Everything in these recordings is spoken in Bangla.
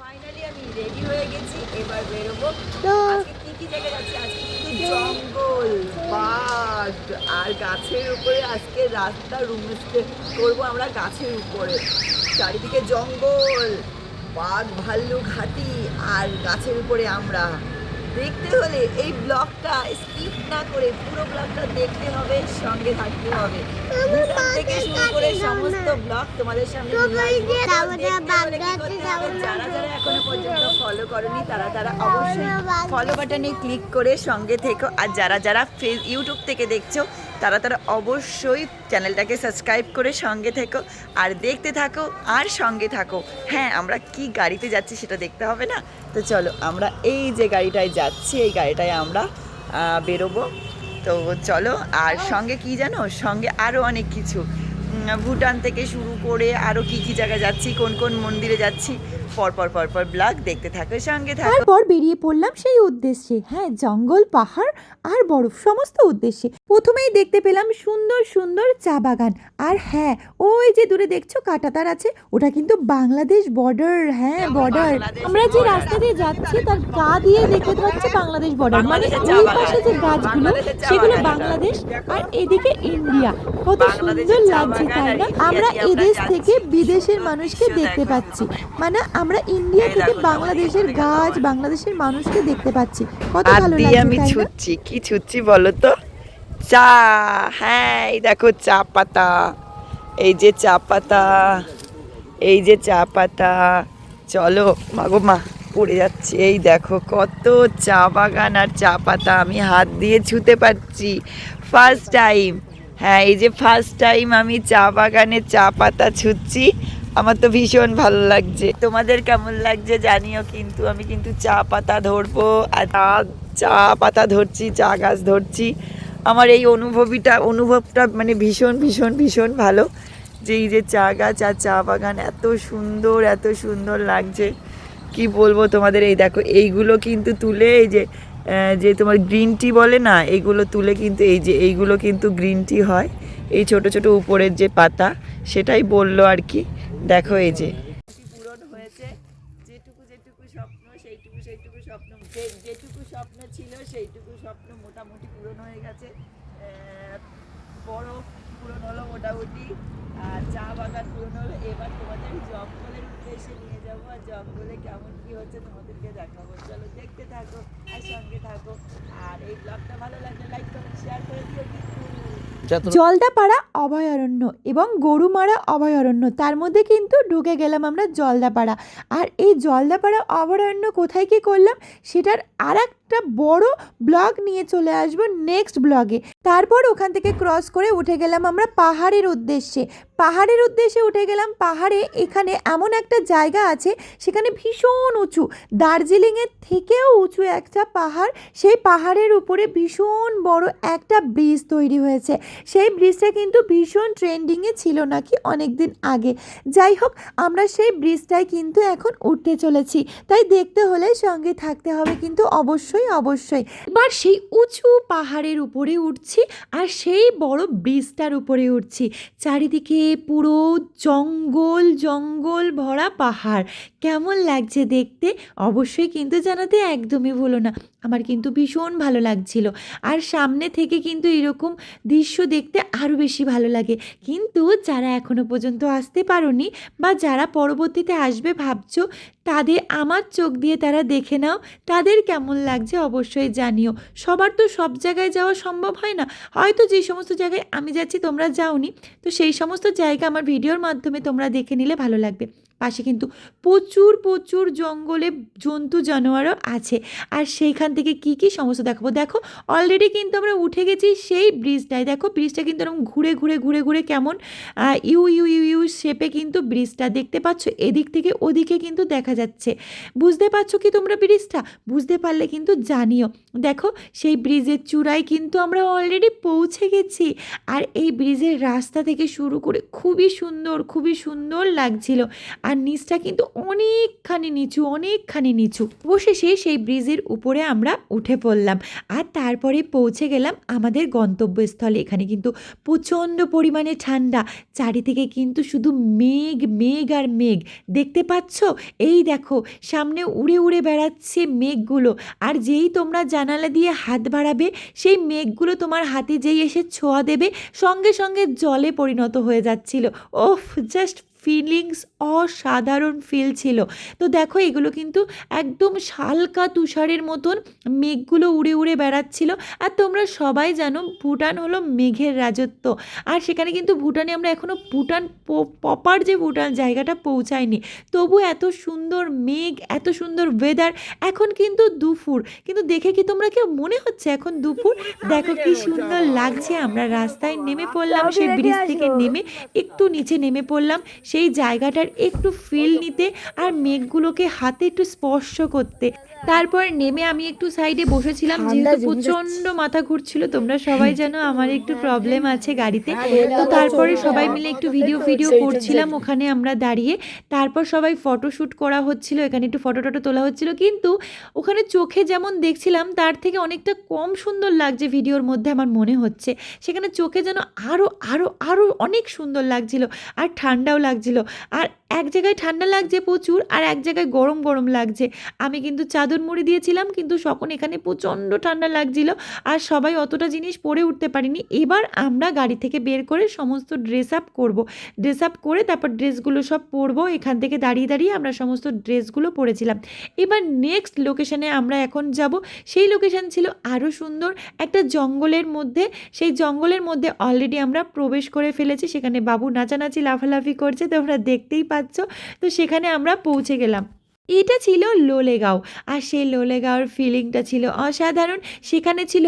ফাইনালি আমি রেডি হয়ে গেছি, এবার বেরোবো। আজকে কি কি জায়গায় যাচ্ছি? আজকে কিন্তু জঙ্গল, বাঘ আর গাছের উপরে আজকে রাস্তা রুমস্টে করবো আমরা গাছের উপরে। চারিদিকে জঙ্গল, বাঘ ভাল্লুক হাতি আর গাছের উপরে আমরা। দেখতে হলে এই ব্লগটা স্কিপ না করে পুরো ব্লগটা দেখতে হবে, সঙ্গে থাকতে হবে। ভুটান থেকে শুরু করে সমস্ত ব্লগ তোমাদের সামনে নিয়ে আসবো। দেখতে হলে কি করতে হবে? যারা যারা এখনো পর্যন্ত ফলো করনি তারা অবশ্যই ফলো বাটনে ক্লিক করে সঙ্গে থেকো। আর যারা যারা ইউটিউব থেকে দেখছো তারা অবশ্যই চ্যানেলটাকে সাবস্ক্রাইব করে সঙ্গে থেকো আর দেখতে থাকো আর সঙ্গে থাকো। হ্যাঁ, আমরা কি গাড়িতে যাচ্ছি সেটা দেখতে হবে না? তো চলো, আমরা এই যে গাড়িটায় যাচ্ছি এই গাড়িটায় আমরা বেরোবো। তো চলো, আর সঙ্গে কি জানো, সঙ্গে আরও অনেক কিছু, ভুটান থেকে শুরু করে আরও কি কি জায়গায় যাচ্ছি, কোন কোন মন্দিরে যাচ্ছি, পরপর ব্লগ দেখতে থাকো, সঙ্গে থাকো। তারপর বেরিয়ে পড়লাম সেই উদ্দেশ্যে, হ্যাঁ, জঙ্গল, পাহাড় আর বরফ সমস্ত উদ্দেশ্যে। প্রথমেই দেখতে পেলাম সুন্দর সুন্দর চা বাগান। আর হ্যাঁ, ওই যে দূরে দেখছো কাঁটাতার আছে, ওটা কিন্তু বাংলাদেশ বর্ডার। হ্যাঁ, বর্ডার। আমরা যে রাস্তা দিয়ে যাচ্ছি তার গা দিয়ে দেখতে পাচ্ছি বাংলাদেশ বর্ডার, মানে ওই পাশে যে গাছগুলো সেগুলো বাংলাদেশ আর এদিকে ইন্ডিয়া। কত সুন্দর লাগছে, তাই না? আমরা এদেশ থেকে বিদেশের মানুষকে দেখতে পাচ্ছি, মানে আমরা ইন্ডিয়া থেকে বাংলাদেশের গাছ, বাংলাদেশের মানুষকে দেখতে পাচ্ছি। কত ভালো লাগছে, আমি তাই না? ছুটছি, কি ছুটছি বলো তো? চা। হ্যাঁ, এই দেখো চা পাতা, এই যে চা পাতা, এই যে চা পাতা। চলো মাগো মা, পড়ে যাচ্ছে। এই দেখো কত চা বাগান আর চা পাতা, আমি হাত দিয়ে ছুঁতে পারছি ফার্স্ট টাইম। হ্যাঁ, এই যে ফার্স্ট টাইম আমি চা বাগানে চা পাতা ছুঁচ্ছি। আমার তো ভীষণ ভালো লাগছে, তোমাদের কেমন লাগছে জানিও। কিন্তু আমি কিন্তু চা পাতা ধরবো আর চা পাতা ধরছি, চা গাছ ধরছি। আমার এই অনুভবটা মানে ভীষণ ভীষণ ভীষণ ভালো, যে এই যে চা গাছ আর চা বাগান এত সুন্দর লাগছে, কি বলবো তোমাদের। এই দেখো এইগুলো কিন্তু তুলে, এই যে যে তোমার গ্রিন টি বলে না, এইগুলো তুলে কিন্তু এই যে এইগুলো কিন্তু গ্রিন টি হয়। এই ছোট ছোট উপরের যে পাতা, সেটাই বললো আর কি। দেখো এই যে পূরণ হয়েছে, যেটুকু স্বপ্ন সেইটুকু স্বপ্ন, যেটুকু স্বপ্ন ছিল সেইটুকু স্বপ্ন মোটামুটি পূরণ হয়ে গেছে। বরফ পূরণ হলো মোটামুটি, আর চা বাগান পূরণ হলো। এবার তোমাদের জঙ্গলের উদ্দেশ্যে নিয়ে যাবো, আর জঙ্গলে কেমন কি হচ্ছে তোমাদেরকে দেখাবো। চলো দেখতে থাকো আর সঙ্গে থাকো। আর এই ব্লগটা ভালো লাগলে লাইক কমেন্ট শেয়ার করে দিও কিন্তু। জলদাপাড়া অভয়ারণ্য এবং গরুমারা অভয়ারণ্য, তার মধ্যে কিন্তু ঢুকে গেলাম আমরা জলদাপাড়া। আর এই জলদাপাড়া অভয়ারণ্য কোথায় কি করলাম সেটার আর একটা বড় ব্লগ নিয়ে চলে আসবো নেক্সট ব্লগে। তারপর ওখান থেকে ক্রস করে উঠে গেলাম আমরা পাহাড়ের উদ্দেশ্যে। উঠে গেলাম পাহাড়ে। এখানে এমন একটা জায়গা আছে, সেখানে ভীষণ উঁচু, দার্জিলিংয়ের থেকেও উঁচু একটা পাহাড়। সেই পাহাড়ের উপরে ভীষণ বড় একটা ব্রিজ তৈরি হয়েছে। সেই ব্রিজটা কিন্তু ভীষণ ট্রেন্ডিংয়ে ছিল নাকি অনেক দিন আগে। যাই হোক, আমরা সেই ব্রিজটাই কিন্তু এখন উঠতে চলেছি, তাই দেখতে হলে সঙ্গে থাকতে হবে কিন্তু অবশ্যই। এবার সেই উঁচু পাহাড়ের উপরে উঠছি আর সেই বড় ব্রিজটার উপরে উঠছি। চারিদিকে পুরো জঙ্গল ভরা পাহাড়। কেমন লাগছে দেখতে অবশ্যই কিন্তু জানাতে একদমই ভুলো না। আমার কিন্তু ভীষণ ভালো লাগছিল। আর সামনে থেকে কিন্তু এরকম দৃশ্য দেখতে আরও বেশি ভালো লাগে। কিন্তু যারা এখনো পর্যন্ত আসতে পারোনি বা যারা পরবর্তীতে আসবে ভাবছো, তাদের আমার চোখ দিয়ে তারা দেখে নাও, তাদের কেমন লাগছে অবশ্যই জানিও। সবার তো সব জায়গায় যাওয়া সম্ভব হয় না, হয়তো যে সমস্ত জায়গায় আমি যাচ্ছি তোমরা যাওনি, তো সেই সমস্ত জায়গা আমার ভিডিওর মাধ্যমে তোমরা দেখে নিলে ভালো লাগবে। পাশে কিন্তু প্রচুর জঙ্গলে জন্তু জানোয়ারও আছে। আর সেইখান থেকে কি সমস্যা দেখাবো। দেখো অলরেডি কিন্তু আমরা উঠে গেছি সেই ব্রিজটায়। দেখো ব্রিজটা কিন্তু এরকম ঘুরে কেমন ইউ শেপে কিন্তু ব্রিজটা দেখতে পাচ্ছ। এদিক থেকে ওদিকে কিন্তু দেখা যাচ্ছে। বুঝতে পারছো কি তোমরা ব্রিজটা? বুঝতে পারলে কিন্তু জানিও। দেখো সেই ব্রিজের চূড়ায় কিন্তু আমরা অলরেডি পৌঁছে গেছি। আর এই ব্রিজের রাস্তা থেকে শুরু করে খুবই সুন্দর লাগছিল। আর নিচটা কিন্তু অনেকখানি নিচু। অবশেষে সেই ব্রিজের উপরে আমরা উঠে পড়লাম আর তারপরে পৌঁছে গেলাম আমাদের গন্তব্যস্থলে। এখানে কিন্তু প্রচণ্ড পরিমাণে ঠান্ডা, চারিদিকে কিন্তু শুধু মেঘ আর মেঘ। দেখতে পাচ্ছ? এই দেখো সামনে উড়ে উড়ে বেড়াচ্ছে মেঘগুলো, আর যেই তোমরা জানালা দিয়ে হাত বাড়াবে সেই মেঘগুলো তোমার হাতে যেই এসে ছোঁয়া দেবে সঙ্গে সঙ্গে জলে পরিণত হয়ে যাচ্ছিল। ওফ, জাস্ট ফিলিংস অসাধারণ ফিল ছিল। তো দেখো এগুলো কিন্তু একদম হালকা তুষারের মতন মেঘগুলো উড়ে উড়ে বেড়াচ্ছিল। আর তোমরা সবাই জানো ভুটান হলো মেঘের রাজত্ব, আর সেখানে কিন্তু ভুটানে আমরা এখনও ভুটান প্রপার যে ভুটান জায়গাটা পৌঁছায়নি, তবু এত সুন্দর মেঘ, এত সুন্দর ওয়েদার। এখন কিন্তু দুপুর, কিন্তু দেখে কি তোমরা কেউ মনে হচ্ছে এখন দুপুর? দেখো কি সুন্দর লাগছে। আমরা রাস্তায় নেমে পড়লাম, সেই ব্রিজ থেকে নেমে একটু নিচে নেমে পড়লাম সেই জায়গাটার একটু ফিল নিতে আর মেঘগুলোকে হাতে একটু স্পর্শ করতে। তারপর নেমে আমি একটু সাইডে বসেছিলাম, যেহেতু প্রচণ্ড মাথা ঘুরছিল। তোমরা সবাই জানো আমার একটু প্রবলেম আছে গাড়িতে। তো তারপরে সবাই মিলে একটু ভিডিও করছিলাম ওখানে আমরা দাঁড়িয়ে। তারপর সবাই ফটোশ্যুট করা হচ্ছিল, এখানে একটু ফটো তোলা হচ্ছিল, কিন্তু ওখানে চোখে যেমন দেখছিলাম তার থেকে অনেকটা কম সুন্দর লাগছে ভিডিওর মধ্যে আমার মনে হচ্ছে। সেখানে চোখে যেন আরও আরও আরও অনেক সুন্দর লাগছিল, আর ঠান্ডাও লাগছিল। আর এক জায়গায় ঠান্ডা লাগছে প্রচুর, আর এক জায়গায় গরম গরম লাগছে। আমি কিন্তু চাদর মুড়ি দিয়েছিলাম, কিন্তু তখন এখানে প্রচণ্ড ঠান্ডা লাগছিল আর সবাই অতটা জিনিস পরে উঠতে পারিনি। এবার আমরা গাড়ি থেকে বের করে সমস্ত ড্রেস আপ করবো, ড্রেস আপ করে তারপর ড্রেসগুলো সব পরবো। এখান থেকে দাঁড়িয়ে দাঁড়িয়ে আমরা সমস্ত ড্রেসগুলো পরেছিলাম। এবার নেক্সট লোকেশানে আমরা এখন যাব। সেই লোকেশান ছিল আরও সুন্দর, একটা জঙ্গলের মধ্যে। সেই জঙ্গলের মধ্যে অলরেডি আমরা প্রবেশ করে ফেলেছি। সেখানে বাবু নাচানাচি লাফালাফি করছে, তোমরা দেখতেই পাচ্ছ। তো সেখানে আমরা পৌঁছে গেলাম। এটা ছিল লোলেগাঁও, আর সেই লোলেগাঁওর ফিলিংটা ছিল অসাধারণ। সেখানে ছিল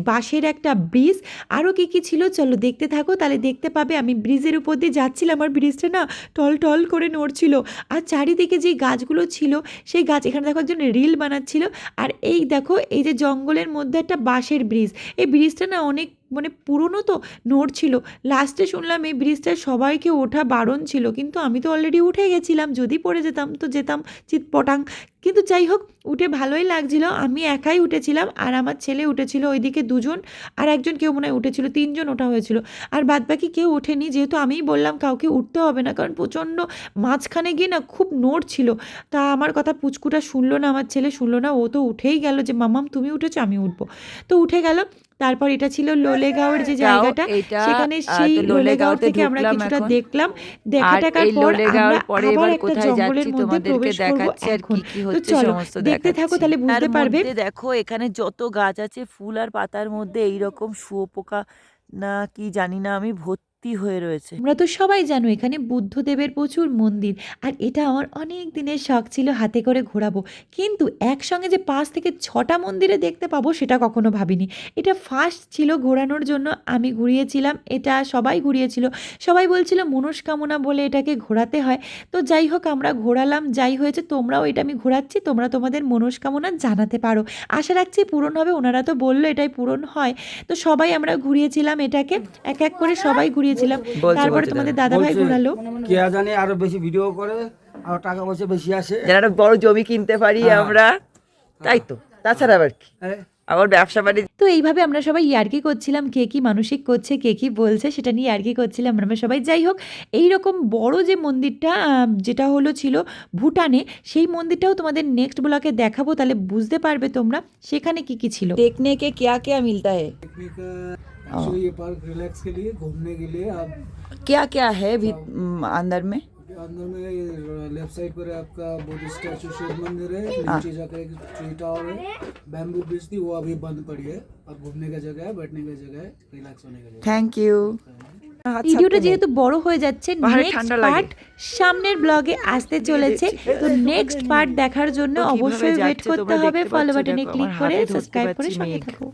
বাঁশের একটা ব্রিজ, আরও কী ছিল চলো দেখতে থাকো, তাহলে দেখতে পাবে। আমি ব্রিজের উপর দিয়ে যাচ্ছিলাম, আর ব্রিজটা না টল টল করে নড়ছিল, আর চারিদিকে যে গাছগুলো ছিল সেই গাছ, এখানে দেখো একজন রিল বানাচ্ছিল। আর এই দেখো এই যে জঙ্গলের মধ্যে একটা বাঁশের ব্রিজ, এই ব্রিজটা না অনেক পুরনো, তো নড়ছিল। লাস্টে শুনলাম এই ব্রিজটায় সবাইকে ওঠা বারণ ছিল, কিন্তু আমি তো অলরেডি উঠে গেছিলাম, যদি পড়ে যেতাম তো যেতাম চিৎপটাং। কিন্তু যাই হোক, উঠে ভালোই লাগছিল। আমি একাই উঠেছিলাম, আর আমার ছেলে উঠেছিল, ওইদিকে দুজন, আর একজন কেউ মনে হয় উঠেছিল, 3 জন ওঠা হয়েছিল। আর বাদবাকি কেউ ওঠেনি, যেহেতু আমিই বললাম কাউকে উঠতে হবে না, কারণ প্রচণ্ড মাঝখানে গিয়ে না খুব নড়ছিল। তা আমার কথা পুচকুটা শুনলো না, আমার ছেলে শুনলো না, ও তো উঠেই গেল যে মাম্মাম তুমি উঠেছো আমি উঠবো। তো উঠে গেল। তারপর এটা ছিল লোলেগাঁওয়ের যে জায়গাটা, সেখানে সেই লোলেগাঁও থেকে আমরা কিছুটা দেখলাম। দেখার পর আমরা আবার একটা জঙ্গলের মধ্যে প্রবেশ করব এখন। তো চলো দেখতে থাকো, তাহলে বুঝতে পারবে। দেখো এখানে যত গাছ আছে, ফুল আর পাতার মধ্যে এইরকম শুয়োপোকা না কি জানি না আমি ভর্তি হয়ে রয়েছে। আমরা তো সবাই জানো এখানে বুদ্ধদেবের প্রচুর মন্দির, আর এটা আমার অনেক দিনের শখ ছিল হাতে করে ঘোরাবো, কিন্তু একসঙ্গে যে 5 থেকে 6টা মন্দিরে দেখতে পাবো সেটা কখনো ভাবিনি। এটা ফার্স্ট ছিল ঘোরানোর জন্য, আমি ঘুরিয়েছিলাম, এটা সবাই ঘুরিয়েছিল, সবাই বলছিল মনস্কামনা বলে এটাকে ঘোরাতে হয়। তো যাই হোক আমরা ঘোরালাম, যাই হয়েছে। তোমরাও, এটা আমি ঘোরাচ্ছি, তোমরা তোমাদের মনস্কামনা জানাতে পারো, আশা রাখছি পূরণ হবে। ওনারা তো বললো এটাই পূরণ হয়। তো সবাই আমরা ঘুরিয়েছিলাম এটাকে, এক এক করে সবাই ঘুরিয়েছিলাম। তারপরে তোমাদের দাদা ভাই ঘোরালো। কে জানে আরো বেশি ভিডিও করে, আর টাকা পয়সা বেশি আসে, যারা বড় জমি কিনতে পারি আমরা, তাই তো। তাছাড়া আবার কি, হ্যাঁ। আবার ব্যবসা বাণিজ্য। তো এইভাবে আমরা সবাই ইয়ার্কি করছিলাম, কে কি মানসিক করছে, কে কি বলছে, সেটা নিয়ে ইয়ার্কি করছিলাম আমরা সবাই। যাই হোক, এইরকম বড় যে মন্দিরটা যেটা ছিল ভুটানে, সেই মন্দিরটাও তোমাদের নেক্সট ব্লগে দেখাবো, তাহলে বুঝতে পারবে তোমরা সেখানে কি কি ছিল। देखने के क्या क्या मिलता है, ये पार्क रिलैक्स के लिए, घूमने के लिए। आप क्या क्या है भी अंदर में? अंदर में लेफ्ट साइड पर है आपका बुद्ध स्टैचू, शिव मंदिर है। नीचे जाकर एक ट्री टावर है, बैम्बू ब्रिज थी, वो अभी बंद पड़ी है। अब घूमने का जगह है, बैठने का जगह है, रिलैक्स होने का जगह। Thank you. ভিডিওটা যেহেতু বড় হয়ে যাচ্ছে, নেক্সট পার্ট সামনের ব্লগে আসতে চলেছে। তো নেক্সট পার্ট দেখার জন্য অবশ্যই ওয়েট করতে হবে। ফলো বাটনে ক্লিক করে সাবস্ক্রাইব করে সঙ্গে থাকো।